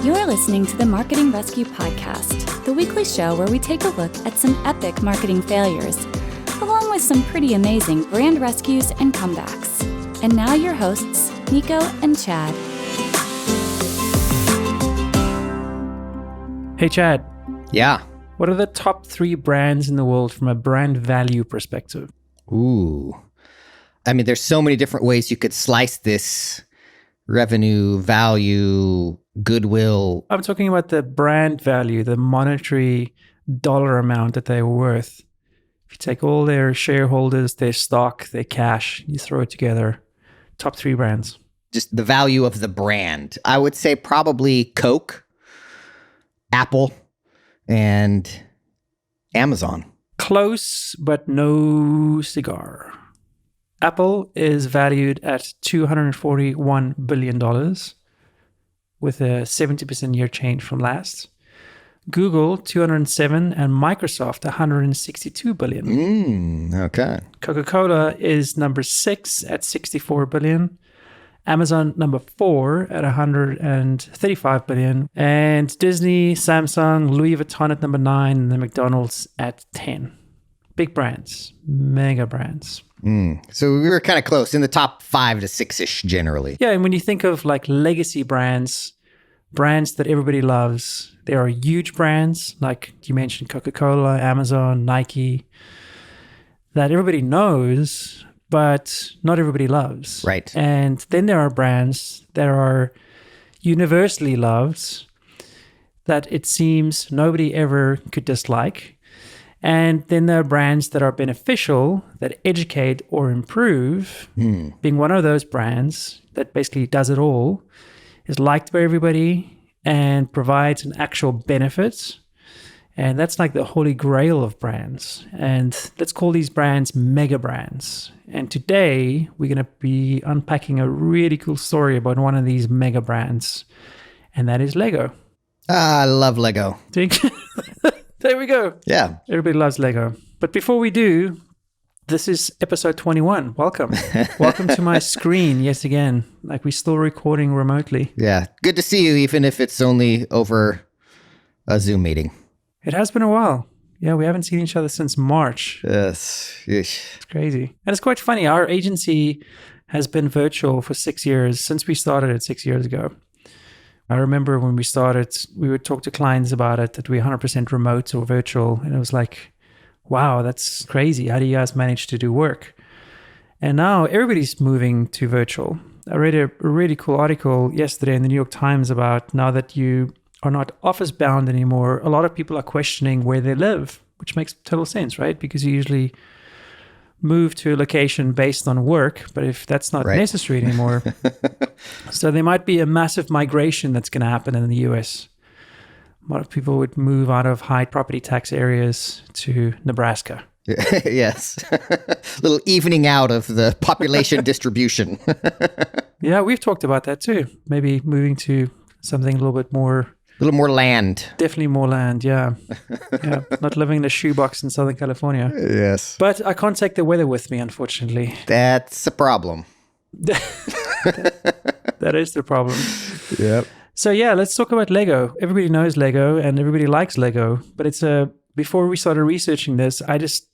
You're listening to the Marketing Rescue Podcast, the weekly show where we take a look at some epic marketing failures, along with some pretty amazing brand rescues and comebacks. And now your hosts, Nico and Chad. Hey, Chad. Yeah. What are the top 3 brands in the world from a brand value perspective? Ooh. I mean, there's so many different ways you could slice this revenue, value, goodwill. I'm talking about the brand value, the monetary dollar amount that they're worth. If you take all their shareholders, their stock, their cash, you throw it together, top 3 brands. Just the value of the brand. I would say probably Coke, Apple, and Amazon. Close, but no cigar. Apple is valued at $241 billion with a 70% year change from last. Google, 207, and Microsoft, 162 billion. Okay. Coca-Cola is number 6 at 64 billion. Amazon, number 4 at 135 billion. And Disney, Samsung, Louis Vuitton at number 9, and the McDonald's at 10. Big brands, mega brands. So we were kind of close in the top 5 to 6-ish generally. Yeah, and when you think of like legacy brands, brands that everybody loves, there are huge brands like you mentioned Coca-Cola, Amazon, Nike, that everybody knows, but not everybody loves. Right. And then there are brands that are universally loved that it seems nobody ever could dislike. And then there are brands that are beneficial, that educate or improve. Being one of those brands that basically does it all, is liked by everybody and provides an actual benefit. And that's like the holy grail of brands. And let's call these brands mega brands. And today we're going to be unpacking a really cool story about one of these mega brands. And that is Lego. I love Lego. There we go. Yeah. Everybody loves Lego. But before we do, this is episode 21. Welcome. Welcome to my screen yet again. Like we're still recording remotely. Yeah. Good to see you, even if it's only over a Zoom meeting. It has been a while. Yeah, we haven't seen each other since March. Yes. Yeesh. It's crazy. And it's quite funny. Our agency has been virtual for 6 years, since we started it 6 years ago. I remember when we started, we would talk to clients about it, that we're 100% remote or virtual. And it was like, wow, that's crazy. How do you guys manage to do work? And now everybody's moving to virtual. I read a really cool article yesterday in the New York Times about now that you are not office bound anymore, a lot of people are questioning where they live, which makes total sense, right? Because you usually move to a location based on work, but if that's not necessary anymore, so there might be a massive migration that's going to happen in the US. A lot of people would move out of high property tax areas to Nebraska. Yes. Little evening out of the population distribution. Yeah, we've talked about that too. Maybe moving to something a little bit more... A little more land. Definitely more land, yeah. Yeah, not living in a shoebox in Southern California. Yes. But I can't take the weather with me, unfortunately. That's a problem. That is the problem. Yep. So yeah, let's talk about Lego. Everybody knows Lego and everybody likes Lego, but before we started researching this, I just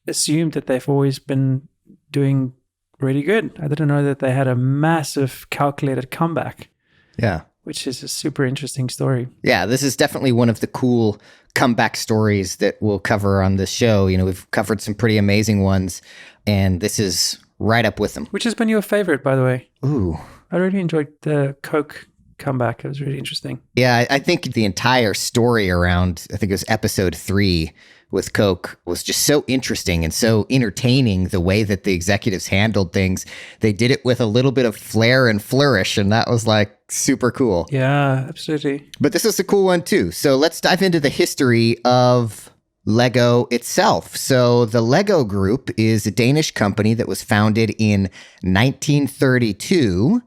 assumed that they've always been doing really good. I didn't know that they had a massive calculated comeback. Yeah. Which is a super interesting story. Yeah, this is definitely one of the cool comeback stories that we'll cover on this show. You know, we've covered some pretty amazing ones, and this is right up with them. Which has been your favorite, by the way? Ooh. I really enjoyed the Coke comeback. It was really interesting. Yeah, I think the entire story around, I think it was episode 3 with Coke, was just so interesting and so entertaining, the way that the executives handled things. They did it with a little bit of flair and flourish, and that was like super cool. Yeah, absolutely. But this is a cool one too. So let's dive into the history of Lego itself. So the Lego Group is a Danish company that was founded in 1932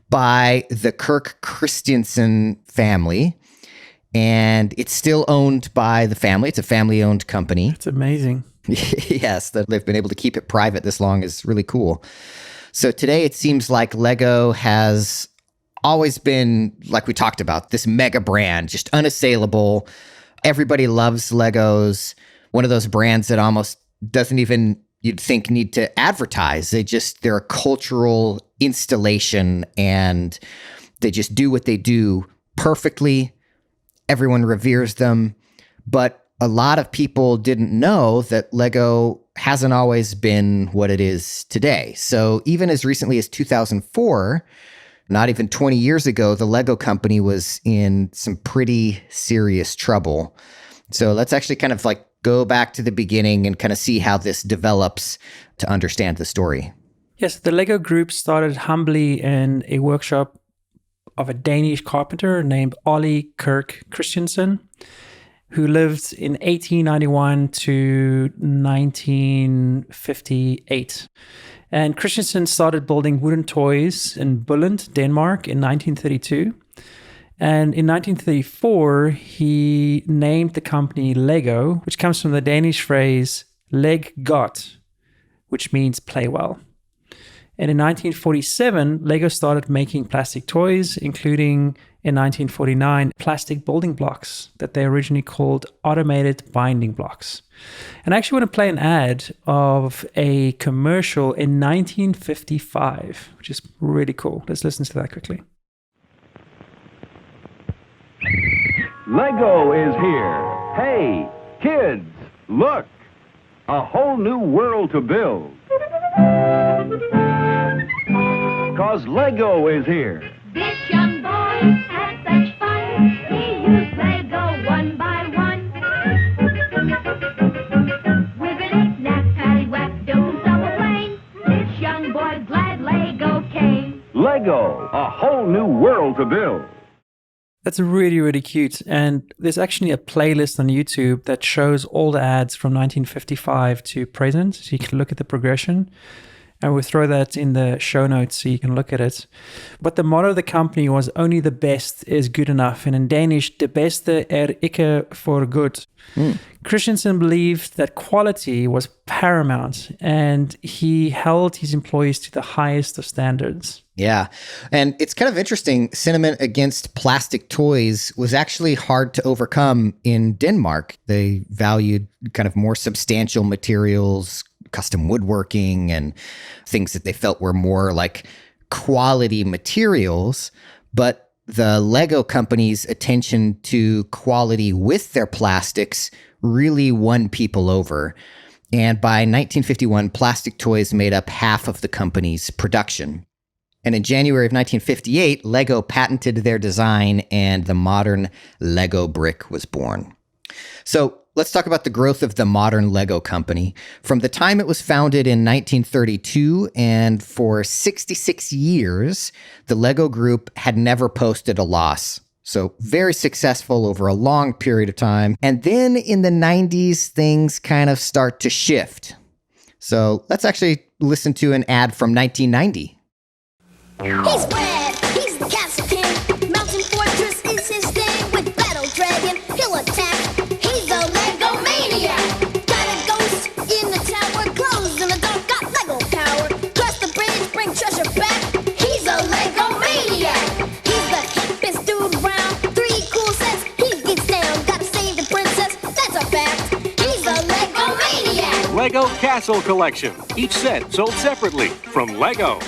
by the Kirk Christiansen family. And it's still owned by the family. It's a family-owned company. It's amazing. Yes, that they've been able to keep it private this long is really cool. So today it seems like Lego has always been, like we talked about, this mega brand, just unassailable. Everybody loves Legos. One of those brands that almost doesn't even, you'd think, need to advertise. They're a cultural installation, and they just do what they do perfectly. Everyone reveres them. But a lot of people didn't know that Lego hasn't always been what it is today. So even as recently as 2004, not even 20 years ago, the Lego company was in some pretty serious trouble. So let's actually kind of like go back to the beginning and kind of see how this develops to understand the story. Yes, the Lego group started humbly in a workshop of a Danish carpenter named Ollie Kirk Christensen, who lived in 1891 to 1958. And Christensen started building wooden toys in Billund, Denmark in 1932. And in 1934, he named the company Lego, which comes from the Danish phrase "leg godt," which means play well. And in 1947, Lego started making plastic toys, including in 1949, plastic building blocks that they originally called automated binding blocks. And I actually want to play an ad of a commercial in 1955, which is really cool. Let's listen to that quickly. Lego is here. Hey, kids, look. A whole new world to build. 'Cause Lego is here. This young boy had such fun. He used Lego one by one. With an knick-knack, paddywhack, double plane. This young boy glad Lego came. Lego, a whole new world to build. That's really, really cute. And there's actually a playlist on YouTube that shows all the ads from 1955 to present. So you can look at the progression. And we'll throw that in the show notes so you can look at it. But the motto of the company was only the best is good enough. And in Danish, de bedste ikke for good. Christensen believed that quality was paramount, and he held his employees to the highest of standards. Yeah. And it's kind of interesting. Sentiment against plastic toys was actually hard to overcome in Denmark. They valued kind of more substantial materials, custom woodworking, and things that they felt were more like quality materials. But the Lego company's attention to quality with their plastics really won people over. And by 1951, plastic toys made up half of the company's production. And in January of 1958, Lego patented their design, and the modern Lego brick was born. So let's talk about the growth of the modern Lego company. From the time it was founded in 1932, and for 66 years, the Lego group had never posted a loss. So very successful over a long period of time. And then in the 90s, things kind of start to shift. So let's actually listen to an ad from 1990. He's red, he's the castle king. Mountain fortress is his thing. With battle dragon, he'll attack. He's a Lego maniac. Got a ghost in the tower, clothes in the dark, got Lego power. Cross the bridge, bring treasure back. He's a Lego maniac. He's the hippest dude around. 3 cool sets, he gets down. Gotta save the princess, that's a fact. He's a Lego maniac. Lego Castle Collection. Each set sold separately from Lego.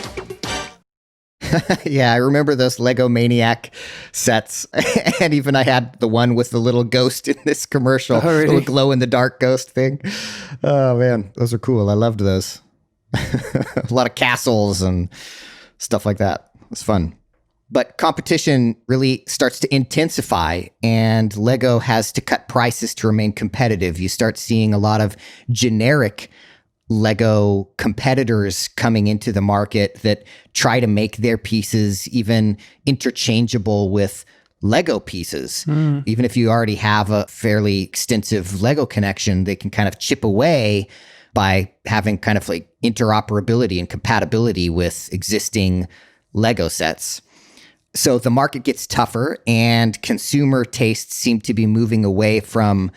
Yeah, I remember those Lego Maniac sets. And even I had the one with the little ghost in this commercial. Oh, really? Little glow-in-the-dark ghost thing. Oh, man. Those are cool. I loved those. A lot of castles and stuff like that. It was fun. But competition really starts to intensify, and Lego has to cut prices to remain competitive. You start seeing a lot of generic Lego competitors coming into the market that try to make their pieces even interchangeable with Lego pieces. Even if you already have a fairly extensive Lego connection, they can kind of chip away by having kind of like interoperability and compatibility with existing Lego sets. So the market gets tougher, and consumer tastes seem to be moving away from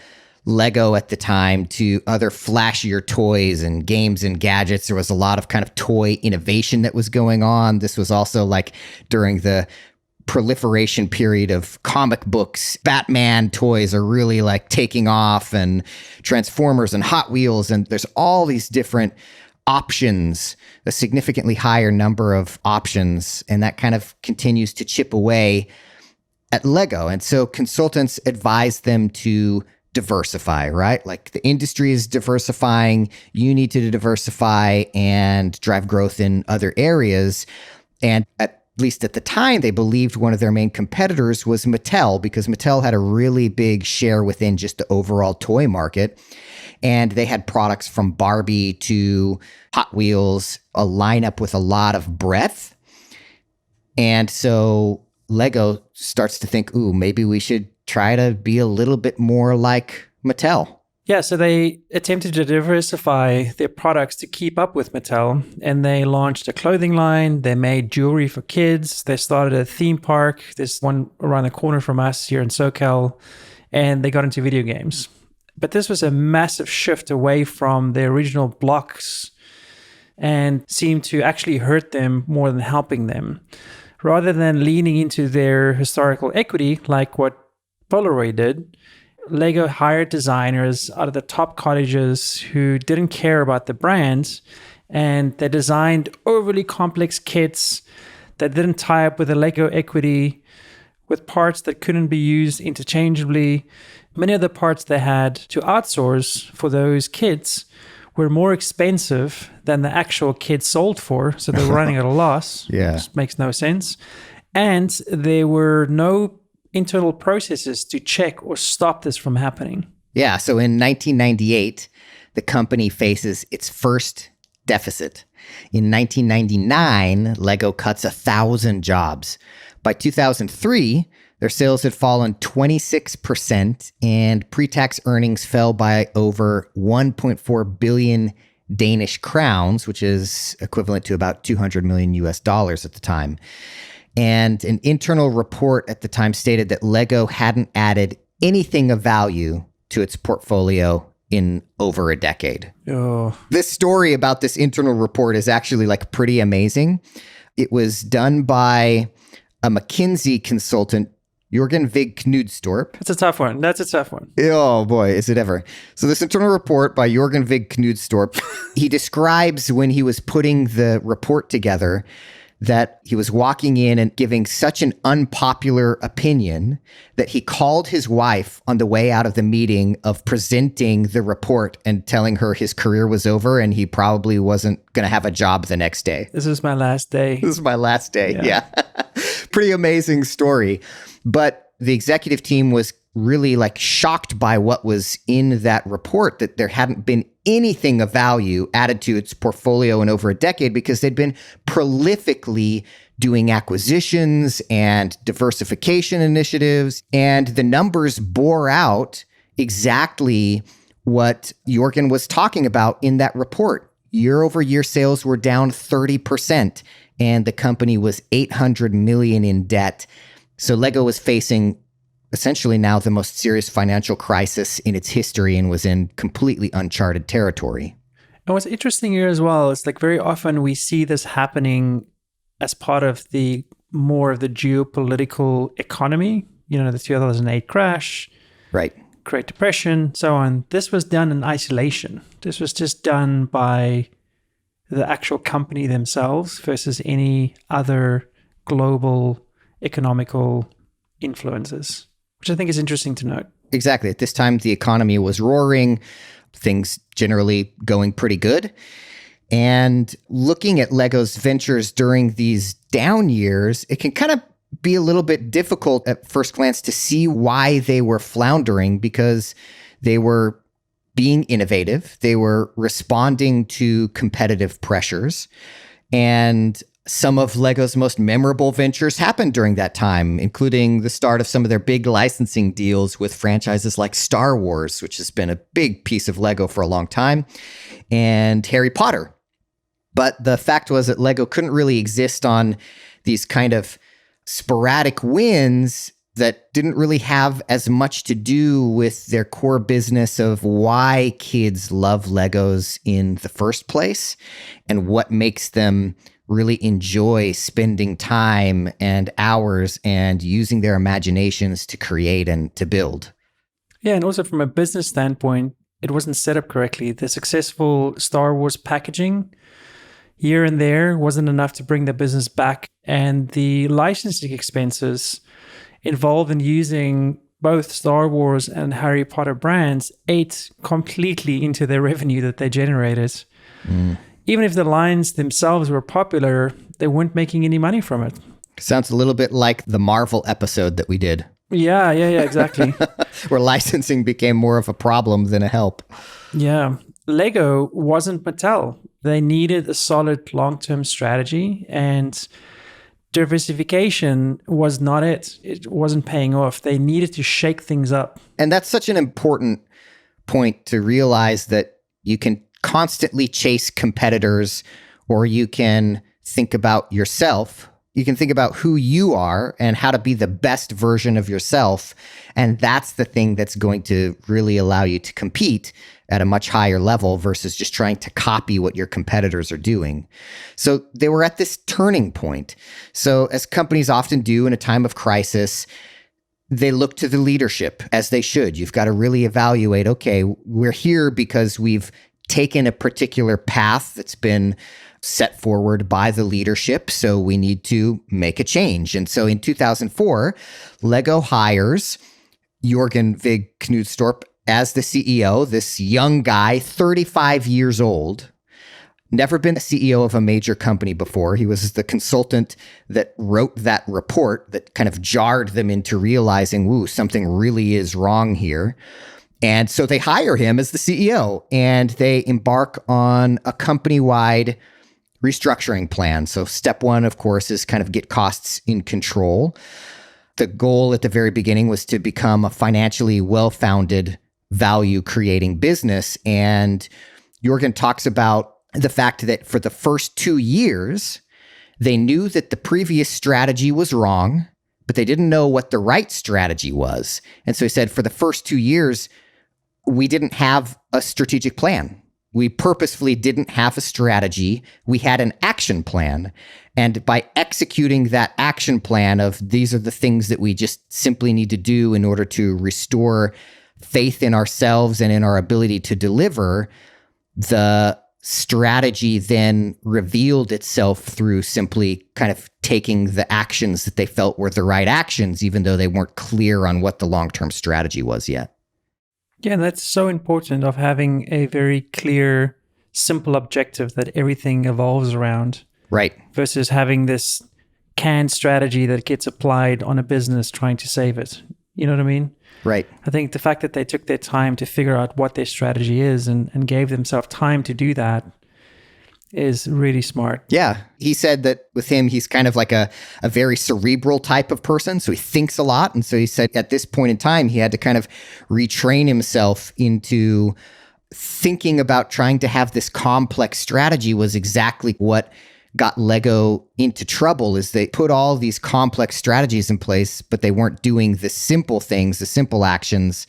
Lego at the time to other flashier toys and games and gadgets. There was a lot of kind of toy innovation that was going on. This was also like during the proliferation period of comic books. Batman toys are really like taking off, and Transformers and Hot Wheels, and there's all these different options, a significantly higher number of options, and that kind of continues to chip away at Lego. And so consultants advise them to diversify, right? Like the industry is diversifying, you need to diversify and drive growth in other areas. And at least at the time, they believed one of their main competitors was Mattel, because Mattel had a really big share within just the overall toy market. And they had products from Barbie to Hot Wheels, a lineup with a lot of breadth. And so Lego starts to think, ooh, maybe we should try to be a little bit more like Mattel. Yeah, so they attempted to diversify their products to keep up with Mattel, and they launched a clothing line. They made jewelry for kids. They started a theme park. There's one around the corner from us here in SoCal, and they got into video games. But this was a massive shift away from their original blocks and seemed to actually hurt them more than helping them. Rather than leaning into their historical equity, like what Polaroid did, Lego hired designers out of the top colleges who didn't care about the brands, and they designed overly complex kits that didn't tie up with the Lego equity, with parts that couldn't be used interchangeably. Many of the parts they had to outsource for those kits were more expensive than the actual kits sold for, so they were running at a loss. Yeah. Which makes no sense. And there were no internal processes to check or stop this from happening. Yeah, so in 1998, the company faces its first deficit. In 1999, Lego cuts 1,000 jobs. By 2003, their sales had fallen 26%, and pre-tax earnings fell by over 1.4 billion Danish crowns, which is equivalent to about 200 million US dollars at the time. And an internal report at the time stated that Lego hadn't added anything of value to its portfolio in over a decade. Oh. This story about this internal report is actually like pretty amazing. It was done by a McKinsey consultant, Jürgen Vig Knudstorp. That's a tough one. Oh boy, is it ever. So this internal report by Jürgen Vig Knudstorp, he describes when he was putting the report together that he was walking in and giving such an unpopular opinion that he called his wife on the way out of the meeting of presenting the report and telling her his career was over and he probably wasn't going to have a job the next day. This is my last day. Yeah. Pretty amazing story. But the executive team was really like shocked by what was in that report, that there hadn't been anything of value added to its portfolio in over a decade, because they'd been prolifically doing acquisitions and diversification initiatives. And the numbers bore out exactly what Jürgen was talking about in that report. Year over year sales were down 30%, and the company was 800 million in debt. So Lego was facing essentially now the most serious financial crisis in its history and was in completely uncharted territory. And what's interesting here as well is like very often we see this happening as part of the more of the geopolitical economy, you know, the 2008 crash, right? Great Depression, so on. This was done in isolation. This was just done by the actual company themselves versus any other global economical influences, which I think is interesting to note. Exactly. At this time, the economy was roaring, things generally going pretty good. And looking at Lego's ventures during these down years, it can kind of be a little bit difficult at first glance to see why they were floundering, because they were being innovative. They were responding to competitive pressures. And some of Lego's most memorable ventures happened during that time, including the start of some of their big licensing deals with franchises like Star Wars, which has been a big piece of Lego for a long time, and Harry Potter. But the fact was that Lego couldn't really exist on these kind of sporadic wins that didn't really have as much to do with their core business of why kids love Legos in the first place and what makes them really enjoy spending time and hours and using their imaginations to create and to build. Yeah, and also from a business standpoint, it wasn't set up correctly. The successful Star Wars packaging here and there wasn't enough to bring the business back. And the licensing expenses involved in using both Star Wars and Harry Potter brands ate completely into their revenue that they generated. Even if the lines themselves were popular, they weren't making any money from it. Sounds a little bit like the Marvel episode that we did. Yeah, exactly. Where licensing became more of a problem than a help. Yeah. Lego wasn't Mattel. They needed a solid long-term strategy, and diversification was not it. It wasn't paying off. They needed to shake things up. And that's such an important point to realize, that you can constantly chase competitors, or you can think about yourself. You can think about who you are and how to be the best version of yourself. And that's the thing that's going to really allow you to compete at a much higher level versus just trying to copy what your competitors are doing. So they were at this turning point. So as companies often do in a time of crisis, they look to the leadership, as they should. You've got to really evaluate, okay, we're here because we've taken a particular path that's been set forward by the leadership, so we need to make a change. And so in 2004, Lego hires Jørgen Vig Knudstorp as the CEO, this young guy, 35 years old, never been a CEO of a major company before. He was the consultant that wrote that report that kind of jarred them into realizing, woo, something really is wrong here. And so they hire him as the CEO, and they embark on a company-wide restructuring plan. So step one, of course, is kind of get costs in control. The goal at the very beginning was to become a financially well-founded, value-creating business. And Jørgen talks about the fact that for the first 2 years, they knew that the previous strategy was wrong, but they didn't know what the right strategy was. And so he said, for the first 2 years, we didn't have a strategic plan. We purposefully didn't have a strategy. We had an action plan. And by executing that action plan of these are the things that we just simply need to do in order to restore faith in ourselves and in our ability to deliver, the strategy then revealed itself through simply kind of taking the actions that they felt were the right actions, even though they weren't clear on what the long-term strategy was yet. Yeah, that's so important, of having a very clear, simple objective that everything evolves around. Right. Versus having this canned strategy that gets applied on a business trying to save it. You know what I mean? Right. I think the fact that they took their time to figure out what their strategy is and gave themselves time to do that is really smart. Yeah. He said that with him, he's kind of like a very cerebral type of person. So he thinks a lot. And so he said at this point in time, he had to kind of retrain himself into thinking about trying to have this complex strategy was exactly what got Lego into trouble, is they put all these complex strategies in place, but they weren't doing the simple things, the simple actions.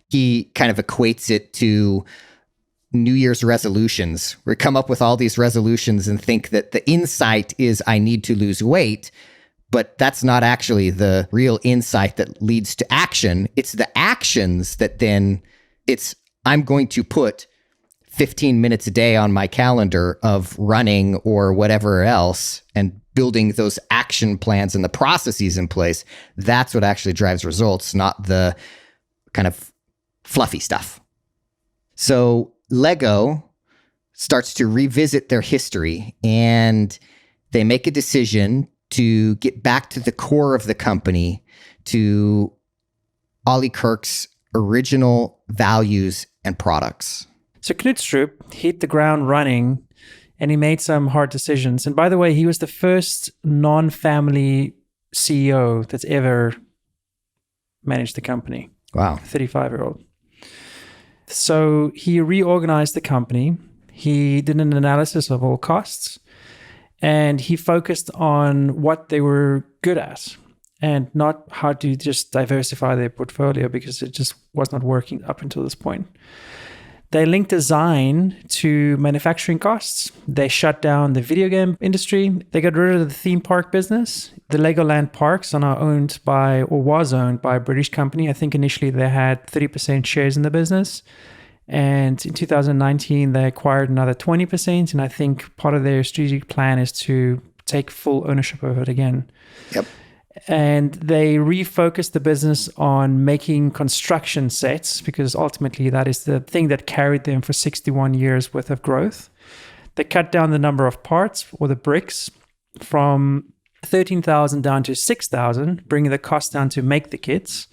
He kind of equates it to New Year's resolutions. We come up with all these resolutions and think that the insight is I need to lose weight, but that's not actually the real insight that leads to action. It's the actions that then I'm going to put 15 minutes a day on my calendar of running or whatever else and building those action plans and the processes in place. That's what actually drives results, not the kind of fluffy stuff. So Lego starts to revisit their history, and they make a decision to get back to the core of the company, to Ollie Kirk's original values and products. So Knudstorp hit the ground running, and he made some hard decisions. And by the way, he was the first non-family CEO that's ever managed the company. Wow. 35-year-old. So he reorganized the company. He did an analysis of all costs, and he focused on what they were good at and not how to just diversify their portfolio, because it just was not working up until this point. They linked design to manufacturing costs. They shut down the video game industry. They got rid of the theme park business. The Legoland parks are now owned by, or was owned by, a British company. I think initially they had 30% shares in the business. And in 2019, they acquired another 20%. And I think part of their strategic plan is to take full ownership of it again. Yep. And they refocused the business on making construction sets, because ultimately that is the thing that carried them for 61 years worth of growth. They cut down the number of parts, or the bricks, from 13,000 down to 6,000, bringing the cost down to make the kits.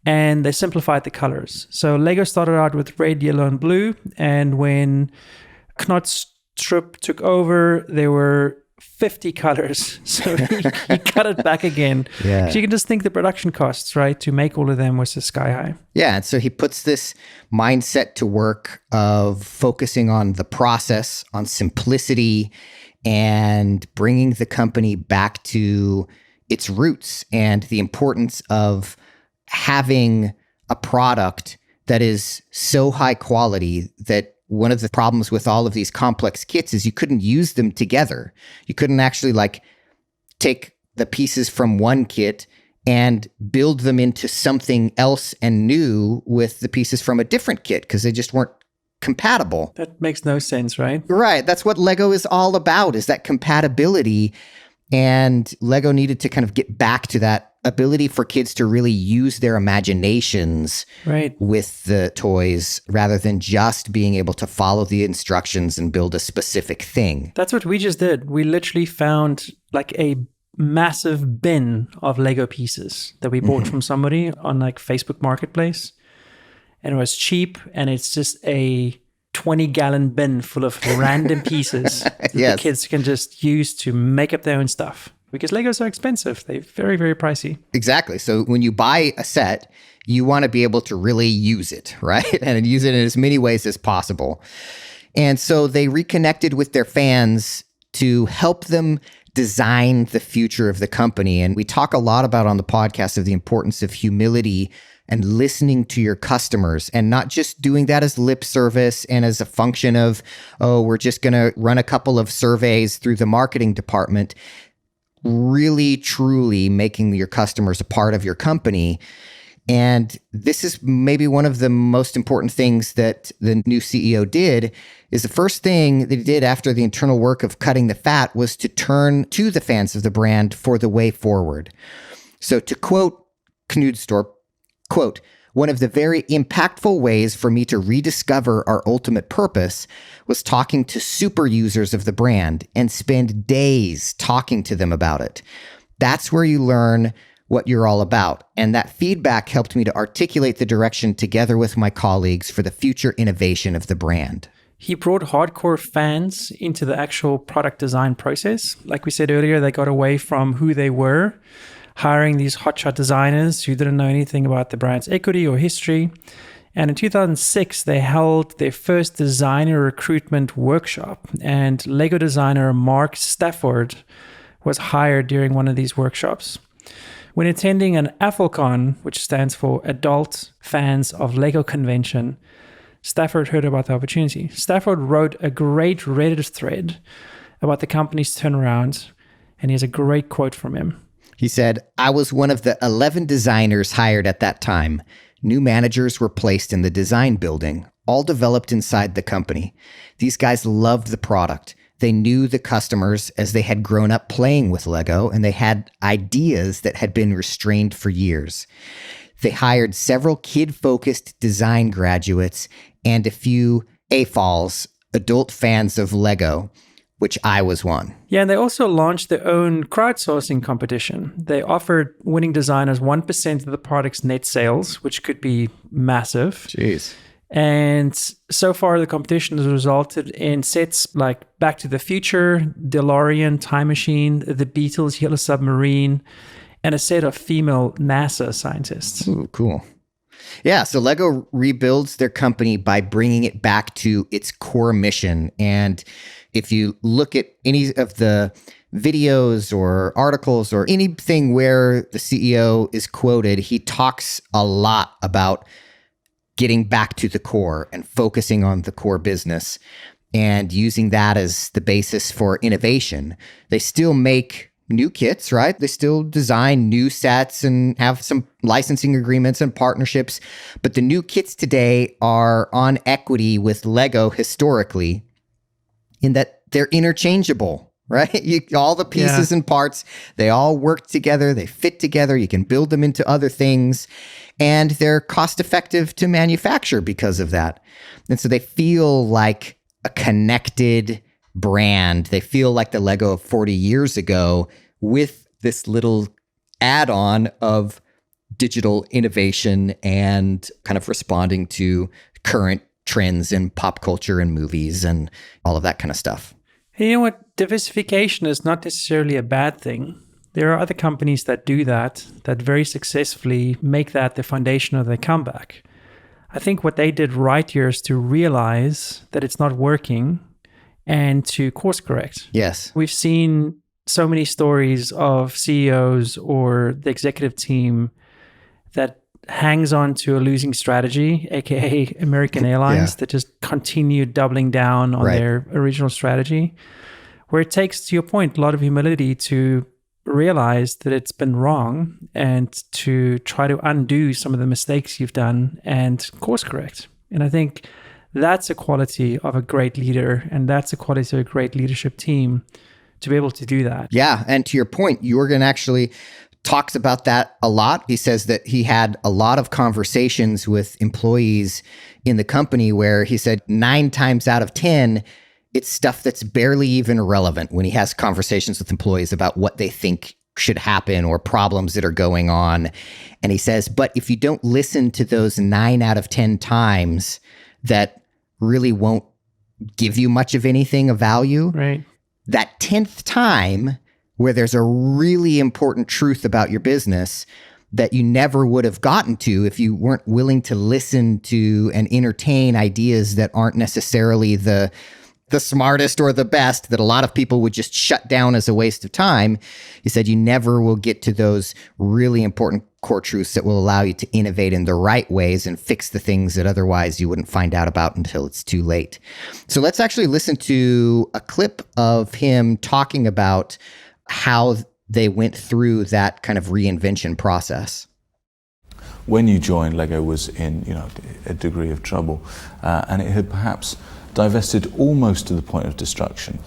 And they simplified the colors. So Lego started out with red, yellow, and blue. And when Knotstrup took over, there were 50 colors. So he cut it back again. Yeah. You can just think the production costs, right, to make all of them was just sky high. Yeah. And so he puts this mindset to work of focusing on the process, on simplicity, and bringing the company back to its roots and the importance of having a product that is so high quality that one of the problems with all of these complex kits is you couldn't use them together. You couldn't actually take the pieces from one kit and build them into something else and new with the pieces from a different kit because they just weren't compatible. That makes no sense, right? Right. That's what Lego is all about, is that compatibility. And Lego needed to kind of get back to that ability for kids to really use their imaginations with the toys rather than just being able to follow the instructions and build a specific thing. That's what we just did. We literally found a massive bin of Lego pieces that we bought from somebody on Facebook Marketplace. And it was cheap, and it's just a 20-gallon bin full of random pieces that the kids can just use to make up their own stuff. Because Legos are expensive. They're very, very pricey. Exactly. So when you buy a set, you want to be able to really use it, right? And use it in as many ways as possible. And so they reconnected with their fans to help them design the future of the company. And we talk a lot about on the podcast of the importance of humility and listening to your customers, and not just doing that as lip service and as a function of, we're just going to run a couple of surveys through the marketing department. Really, truly making your customers a part of your company. And this is maybe one of the most important things that the new CEO did, is the first thing that he did after the internal work of cutting the fat was to turn to the fans of the brand for the way forward. So to quote Knudstorp, quote, "One of the very impactful ways for me to rediscover our ultimate purpose was talking to super users of the brand and spend days talking to them about it. That's where you learn what you're all about. And that feedback helped me to articulate the direction together with my colleagues for the future innovation of the brand." He brought hardcore fans into the actual product design process. Like we said earlier, they got away from who they were, hiring these hotshot designers who didn't know anything about the brand's equity or history. And in 2006, they held their first designer recruitment workshop. And Lego designer Mark Stafford was hired during one of these workshops. When attending an AFLCON, which stands for Adult Fans of Lego Convention, Stafford heard about the opportunity. Stafford wrote a great Reddit thread about the company's turnaround, and he has a great quote from him. He said, "I was one of the 11 designers hired at that time. New managers were placed in the design building, all developed inside the company. These guys loved the product. They knew the customers as they had grown up playing with Lego, and they had ideas that had been restrained for years. They hired several kid-focused design graduates and a few AFOLs, adult fans of Lego, which I was one." Yeah, and they also launched their own crowdsourcing competition. They offered winning designers 1% of the product's net sales, which could be massive. Jeez. And so far, the competition has resulted in sets like Back to the Future, DeLorean, Time Machine, The Beatles, Yellow Submarine, and a set of female NASA scientists. Ooh, cool. Yeah, so Lego rebuilds their company by bringing it back to its core mission. And if you look at any of the videos or articles or anything where the CEO is quoted, he talks a lot about getting back to the core and focusing on the core business and using that as the basis for innovation. They still make new kits, right? They still design new sets and have some licensing agreements and partnerships. But the new kits today are on equity with Lego historically in that they're interchangeable, right? All the pieces and parts, they all work together. They fit together. You can build them into other things. And they're cost effective to manufacture because of that. And so they feel like a connected brand. They feel like the Lego of 40 years ago with this little add-on of digital innovation and kind of responding to current trends in pop culture and movies and all of that kind of stuff. Hey, you know what? Diversification is not necessarily a bad thing. There are other companies that do that very successfully make that the foundation of their comeback. I think what they did right here is to realize that it's not working and to course correct. Yes. We've seen so many stories of CEOs or the executive team that hangs on to a losing strategy, aka American Airlines, that just continue doubling down on their original strategy, where it takes, to your point, a lot of humility to realize that it's been wrong and to try to undo some of the mistakes you've done and course correct. And I think that's a quality of a great leader, and that's a quality of a great leadership team to be able to do that. Yeah. And to your point, Jorgen actually talks about that a lot. He says that he had a lot of conversations with employees in the company where he said 9 times out of 10, it's stuff that's barely even relevant when he has conversations with employees about what they think should happen or problems that are going on. And he says, but if you don't listen to those 9 out of 10 times that really won't give you much of anything of value, right, that 10th time where there's a really important truth about your business that you never would have gotten to if you weren't willing to listen to and entertain ideas that aren't necessarily the smartest or the best, that a lot of people would just shut down as a waste of time. He said you never will get to those really important core truths that will allow you to innovate in the right ways and fix the things that otherwise you wouldn't find out about until it's too late. So let's actually listen to a clip of him talking about how they went through that kind of reinvention process. When you joined, Lego was in a degree of trouble, and it had perhaps divested almost to the point of destruction.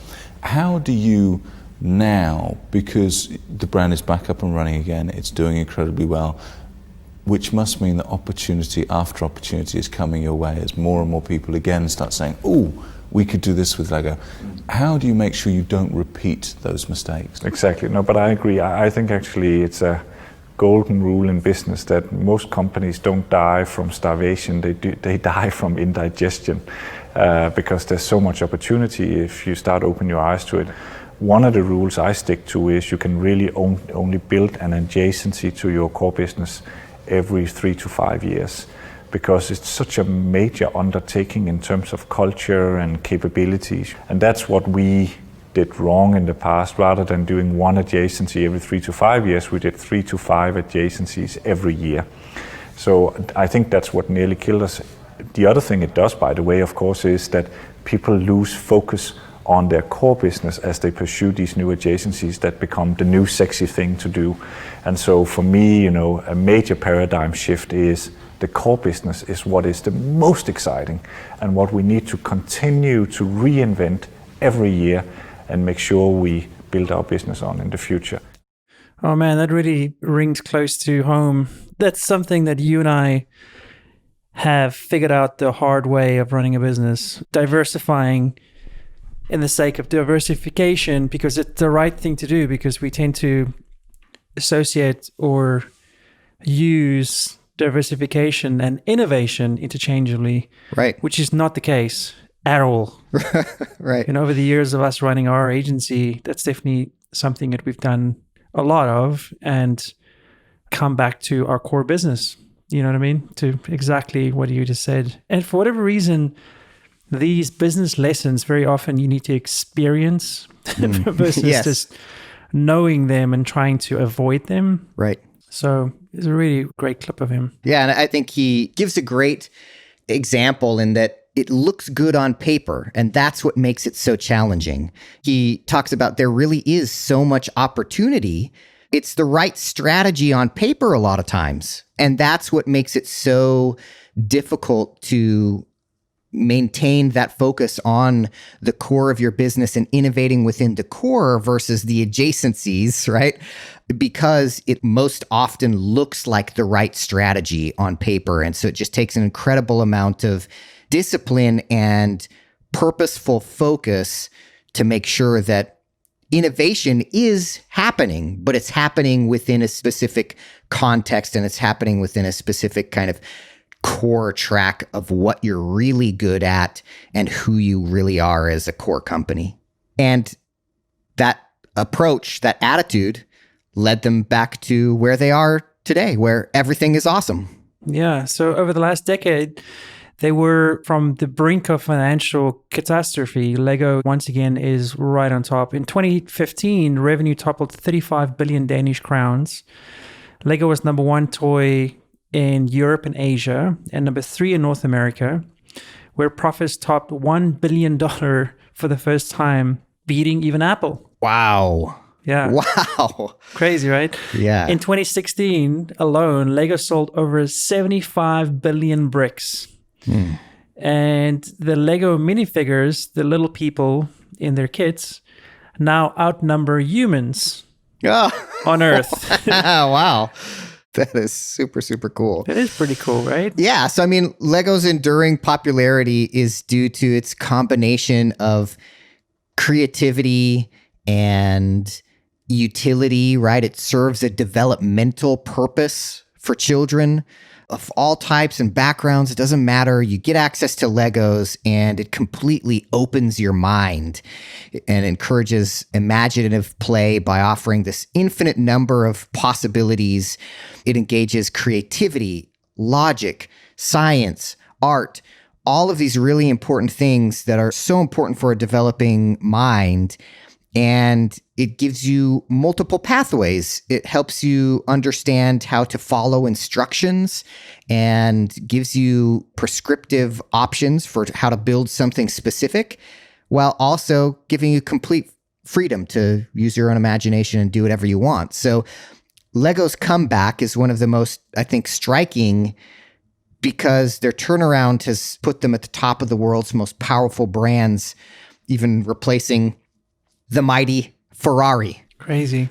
How do you now, because the brand is back up and running again, it's doing incredibly well, which must mean that opportunity after opportunity is coming your way as more and more people again start saying, oh, we could do this with Lego. How do you make sure you don't repeat those mistakes? Exactly. No, but I agree. I think actually it's a golden rule in business that most companies don't die from starvation, they die from indigestion, because there's so much opportunity if you start opening your eyes to it. One of the rules I stick to is you can really only build an adjacency to your core business every 3 to 5 years, because it's such a major undertaking in terms of culture and capabilities. And that's what we did wrong in the past. Rather than doing one adjacency every 3 to 5 years, we did 3 to 5 adjacencies every year. So I think that's what nearly killed us. The other thing it does, by the way, of course, is that people lose focus on their core business as they pursue these new adjacencies that become the new sexy thing to do. And so for me, a major paradigm shift is the core business is what is the most exciting and what we need to continue to reinvent every year and make sure we build our business on in the future. Oh man, that really rings close to home. That's something that you and I have figured out the hard way of running a business, diversifying in the sake of diversification, because it's the right thing to do, because we tend to associate or use diversification and innovation interchangeably, right? Which is not the case at all. Right. And over the years of us running our agency, that's definitely something that we've done a lot of, and come back to our core business. You know what I mean? To exactly what you just said. And for whatever reason, these business lessons, very often you need to experience versus just knowing them and trying to avoid them. Right. So it's a really great clip of him. Yeah, and I think he gives a great example in that it looks good on paper, and that's what makes it so challenging. He talks about there really is so much opportunity. It's the right strategy on paper a lot of times, and that's what makes it so difficult to maintain that focus on the core of your business and innovating within the core versus the adjacencies, right? Because it most often looks like the right strategy on paper. And so it just takes an incredible amount of discipline and purposeful focus to make sure that innovation is happening, but it's happening within a specific context and it's happening within a specific kind of core track of what you're really good at and who you really are as a core company. And that approach, that attitude led them back to where they are today, where everything is awesome. Yeah. So over the last decade, they were from the brink of financial catastrophe. Lego, once again, is right on top. In 2015, revenue toppled 35 billion Danish crowns. Lego was number one toy in Europe and Asia, and number 3 in North America, where profits topped $1 billion for the first time, beating even Apple. Wow. Yeah. Wow. Crazy, right? Yeah. In 2016 alone, Lego sold over 75 billion bricks. And the Lego minifigures, the little people in their kits, now outnumber humans on Earth. Wow. That is super, super cool. That is pretty cool, right? Yeah. So, I mean, Lego's enduring popularity is due to its combination of creativity and utility, right? It serves a developmental purpose for children of all types and backgrounds. It doesn't matter. You get access to Legos and it completely opens your mind and encourages imaginative play by offering this infinite number of possibilities. It engages creativity, logic, science, art, all of these really important things that are so important for a developing mind. And it gives you multiple pathways. It helps you understand how to follow instructions and gives you prescriptive options for how to build something specific, while also giving you complete freedom to use your own imagination and do whatever you want. So Lego's comeback is one of the most, I think, striking, because their turnaround has put them at the top of the world's most powerful brands, even replacing the mighty Ferrari. Crazy.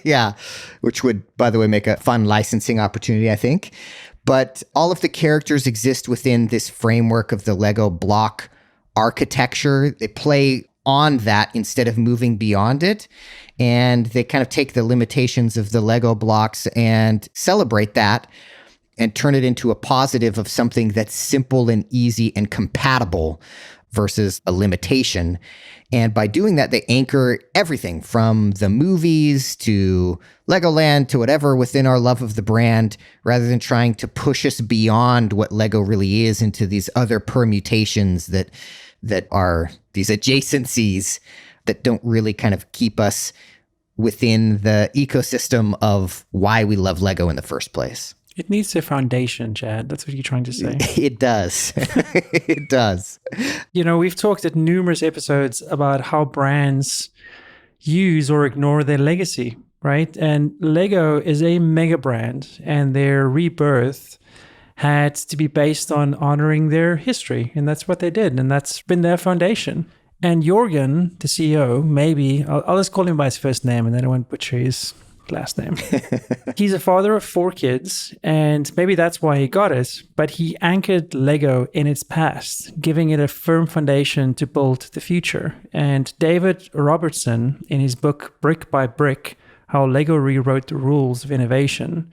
Yeah, which would, by the way, make a fun licensing opportunity, I think. But all of the characters exist within this framework of the Lego block architecture. They play on that instead of moving beyond it. And they kind of take the limitations of the Lego blocks and celebrate that and turn it into a positive of something that's simple and easy and compatible versus a limitation. And by doing that, they anchor everything from the movies to Legoland to whatever within our love of the brand, rather than trying to push us beyond what Lego really is into these other permutations that are these adjacencies that don't really kind of keep us within the ecosystem of why we love Lego in the first place. It needs a foundation, Chad. That's what you're trying to say. It does. It does. You know, we've talked at numerous episodes about how brands use or ignore their legacy, right? And Lego is a mega brand, and their rebirth had to be based on honoring their history. And that's what they did. And that's been their foundation. And Jorgen, the CEO, maybe, I'll just call him by his first name and then I won't butcher his last name. He's a father of 4 kids, and maybe that's why he got it, but he anchored Lego in its past, giving it a firm foundation to build the future. And David Robertson, in his book Brick by Brick, How Lego Rewrote the Rules of Innovation,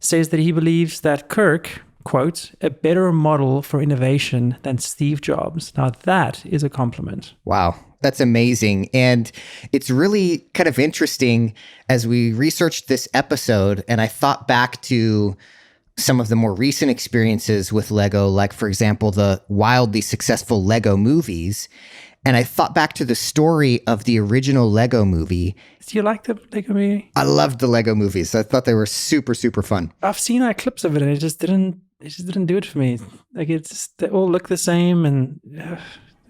says that he believes that Kirk, quote, a better model for innovation than Steve Jobs. Now that is a compliment. Wow. That's amazing. And it's really kind of interesting as we researched this episode and I thought back to some of the more recent experiences with Lego, like, for example, the wildly successful Lego movies. And I thought back to the story of the original Lego movie. Do you like the Lego movie? I loved the Lego movies. I thought they were super, super fun. I've seen clips of it, and it just didn't do it for me. Like, they all look the same, and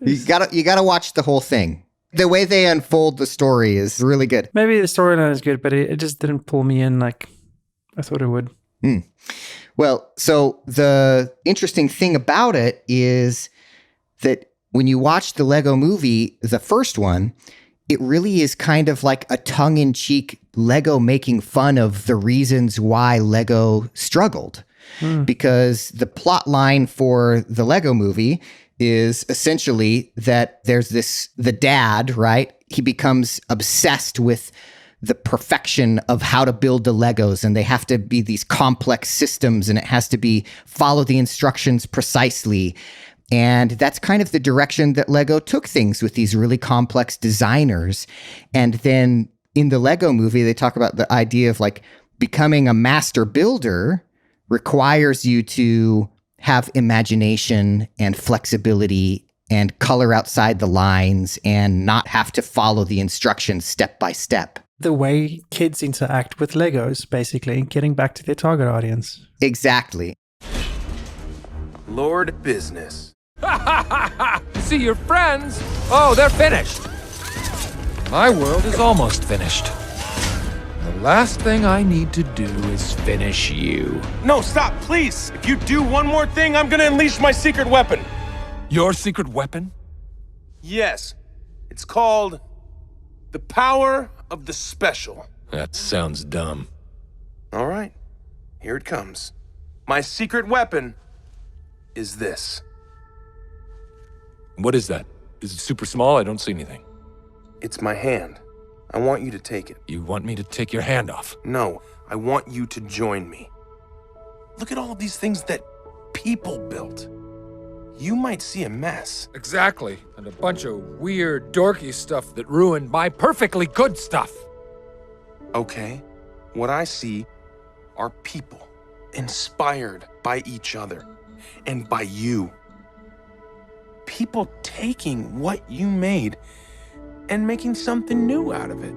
You gotta watch the whole thing. The way they unfold the story is really good. maybe the storyline is good, but it just didn't pull me in like I thought it would. Well, so the interesting thing about it is that when you watch the Lego movie, the first one, it really is kind of like a tongue-in-cheek Lego making fun of the reasons why Lego struggled. Because the plot line for the Lego movie is essentially that there's the dad, right? He becomes obsessed with the perfection of how to build the Legos, and they have to be these complex systems, and it has to be follow the instructions precisely. And that's kind of the direction that Lego took things with these really complex designers. And then in the Lego movie, they talk about the idea of like becoming a master builder requires you to have imagination and flexibility and color outside the lines and not have to follow the instructions step by step. The way kids interact with Legos, basically, getting back to their target audience. Exactly. Lord Business. See your friends? Oh, they're finished. My world is almost finished. The last thing I need to do is finish you. No, stop, please. If you do one more thing, I'm gonna unleash my secret weapon. Your secret weapon? Yes. It's called the power of the special. That sounds dumb. All right. Here it comes. My secret weapon is this. What is that? Is it super small? I don't see anything. It's my hand. I want you to take it. You want me to take your hand off? No, I want you to join me. Look at all of these things that people built. You might see a mess. Exactly. And a bunch of weird, dorky stuff that ruined my perfectly good stuff. Okay, what I see are people inspired by each other and by you. People taking what you made and making something new out of it.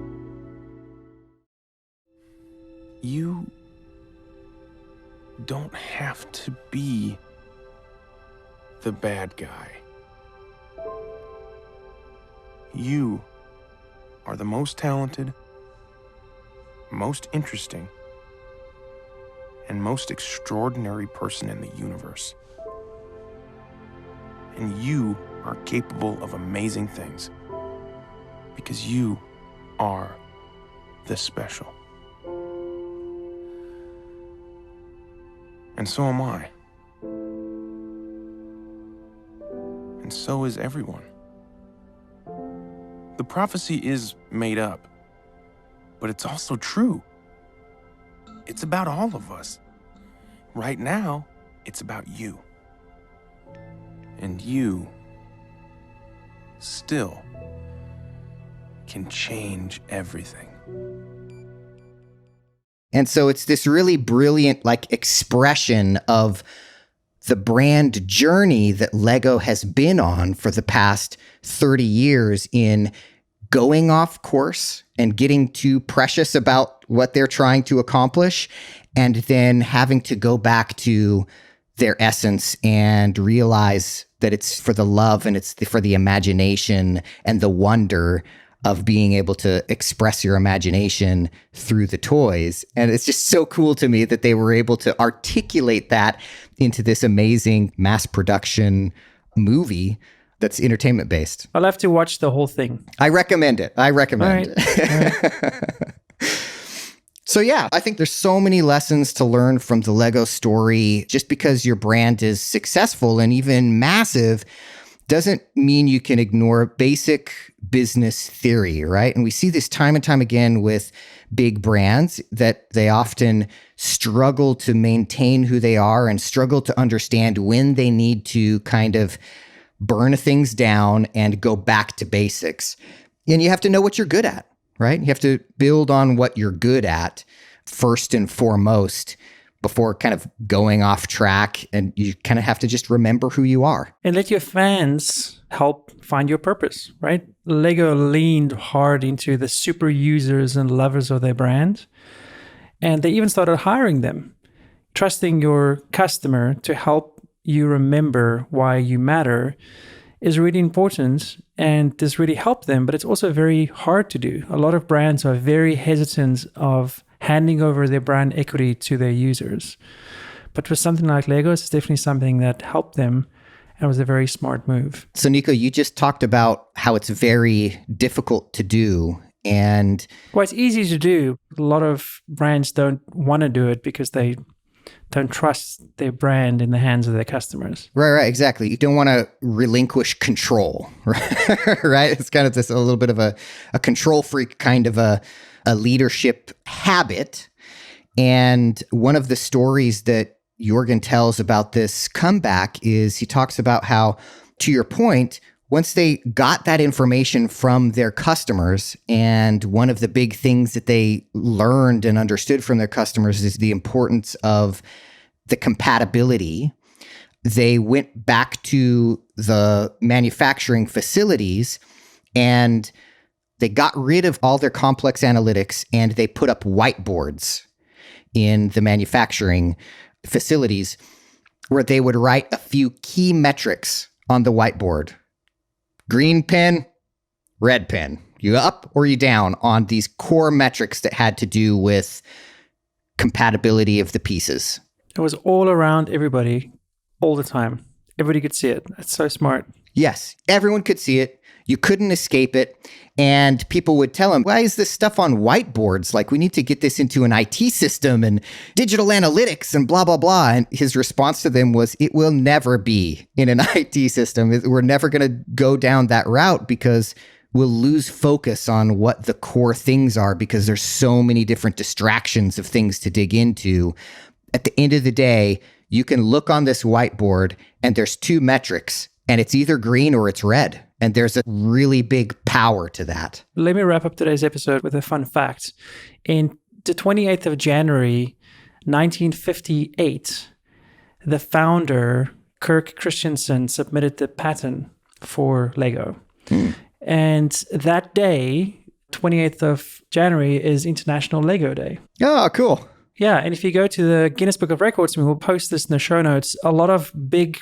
You don't have to be the bad guy. You are the most talented, most interesting, and most extraordinary person in the universe. And you are capable of amazing things because you are the special. And so am I. And so is everyone. The prophecy is made up, but it's also true. It's about all of us. Right now, it's about you. And you still can change everything. And so it's this really brilliant like expression of the brand journey that Lego has been on for the past 30 years in going off course and getting too precious about what they're trying to accomplish, and then having to go back to their essence and realize that it's for the love and it's for the imagination and the wonder of being able to express your imagination through the toys. And it's just so cool to me that they were able to articulate that into this amazing mass production movie that's entertainment based. I'll have to watch the whole thing. I recommend it. I recommend All it. So yeah, I think there's so many lessons to learn from the Lego story. Just because your brand is successful and even massive doesn't mean you can ignore basic business theory, right? And we see this time and time again with big brands that they often struggle to maintain who they are and struggle to understand when they need to kind of burn things down and go back to basics. And you have to know what you're good at, right? You have to build on what you're good at first and foremost. before kind of going off track, and you kind of have to just remember who you are. And let your fans help find your purpose, right? Lego leaned hard into the super users and lovers of their brand. And they even started hiring them, trusting your customer to help you remember why you matter is really important, and this really helped them, but it's also very hard to do. A lot of brands are very hesitant of handing over their brand equity to their users. But with something like Legos, it's definitely something that helped them and was a very smart move. So Nico, you just talked about how it's very difficult to do. And well, it's easy to do. A lot of brands don't want to do it because they don't trust their brand in the hands of their customers. Right, exactly. You don't want to relinquish control, right? It's kind of this a little bit of a control freak kind of a leadership habit. And one of the stories that Jorgen tells about this comeback is he talks about how, to your point, once they got that information from their customers, and one of the big things that they learned and understood from their customers is the importance of the compatibility, they went back to the manufacturing facilities and they got rid of all their complex analytics, and they put up whiteboards in the manufacturing facilities where they would write a few key metrics on the whiteboard. Green pen, red pen. You up or you down on these core metrics that had to do with compatibility of the pieces. It was all around everybody all the time. Everybody could see it. That's so smart. Yes, everyone could see it. You couldn't escape it. And people would tell him, why is this stuff on whiteboards? Like, we need to get this into an IT system and digital analytics and blah, blah, blah. And his response to them was, it will never be in an IT system. We're never going to go down that route because we'll lose focus on what the core things are because there's so many different distractions of things to dig into. At the end of the day, you can look on this whiteboard and there's two metrics, and it's either green or it's red. And there's a really big power to that. Let me wrap up today's episode with a fun fact. In the 28th of January, 1958, the founder, Kirk Christensen, submitted the patent for Lego. And that day, 28th of January, is International Lego Day. Oh, cool. Yeah, and if you go to the Guinness Book of Records, and we'll post this in the show notes, a lot of big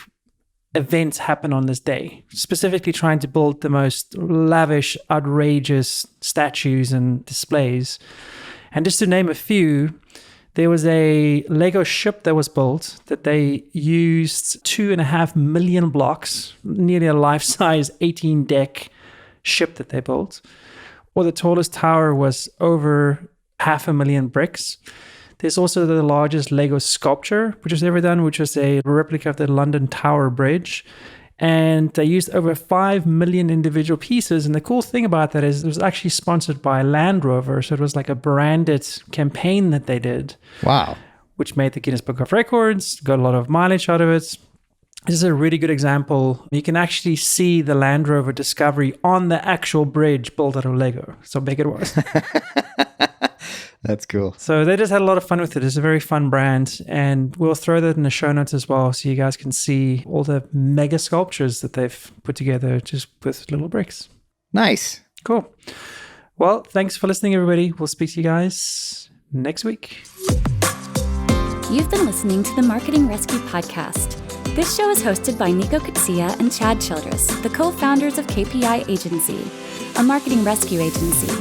events happen on this day, specifically trying to build the most lavish, outrageous statues and displays. And just to name a few, there was a Lego ship that was built that they used 2.5 million blocks, nearly a life-size 18-deck ship that they built. Or the tallest tower was over 500,000 bricks. There's also the largest Lego sculpture which was ever done, which was a replica of the London Tower Bridge. And they used over 5 million individual pieces. And the cool thing about that is it was actually sponsored by Land Rover. So it was like a branded campaign that they did. Wow. Which made the Guinness Book of Records, got a lot of mileage out of it. This is a really good example. You can actually see the Land Rover Discovery on the actual bridge built out of Lego. So big it was. That's cool. So they just had a lot of fun with it. It's a very fun brand. And we'll throw that in the show notes as well so you guys can see all the mega sculptures that they've put together just with little bricks. Nice. Cool. Well, thanks for listening, everybody. We'll speak to you guys next week. You've been listening to the Marketing Rescue Podcast. This show is hosted by Nico Kutsia and Chad Childress, the co-founders of KPI Agency, a marketing rescue agency.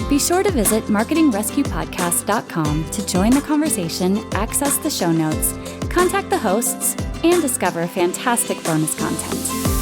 Be sure to visit marketingrescuepodcast.com to join the conversation, access the show notes, contact the hosts, and discover fantastic bonus content.